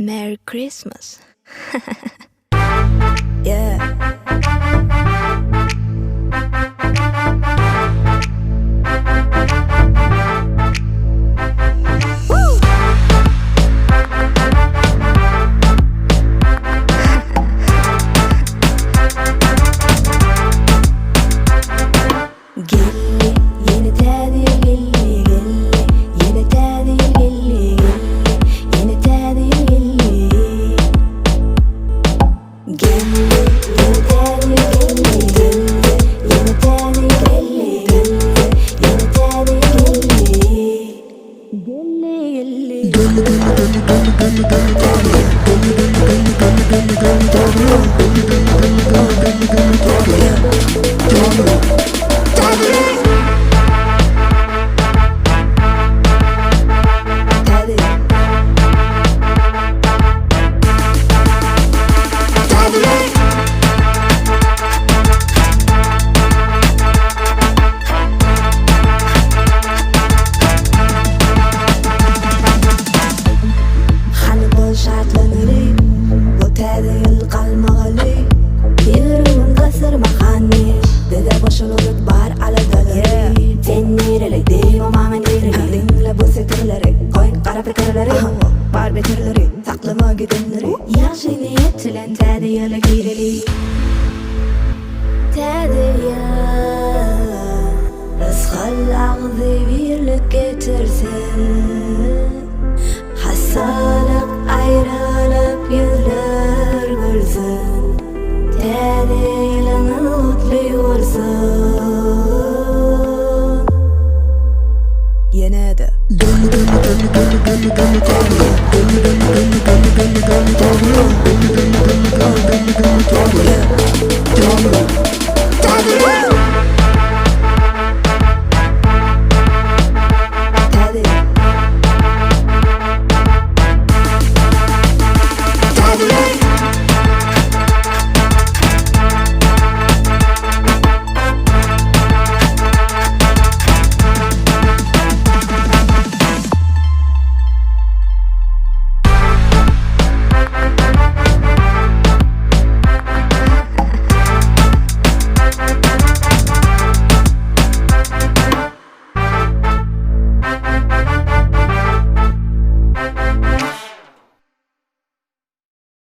Merry Christmas. Yeah. Gelli yeni tadil gelli gelli yeni tadil gelli gelli yeni tadil gelli gelli yeni tadil gelli gelli yeni tadil gelli gelli yeni tadil gelli şartlanırım bu tadil qalmag'ili yig'irun qasr mahani dede boshulib bar aladalari sen nereli deyman nereli dinle bu setirleri qo'y qarab fikrlari bar betirlari saqlama gidenleri yaxshi niyat bilan tadil kirili tadil rizqal ağzı birlik getirsin hasalık ayrılıp yüzler gülsün tadilin mutlu olsun yine de tadil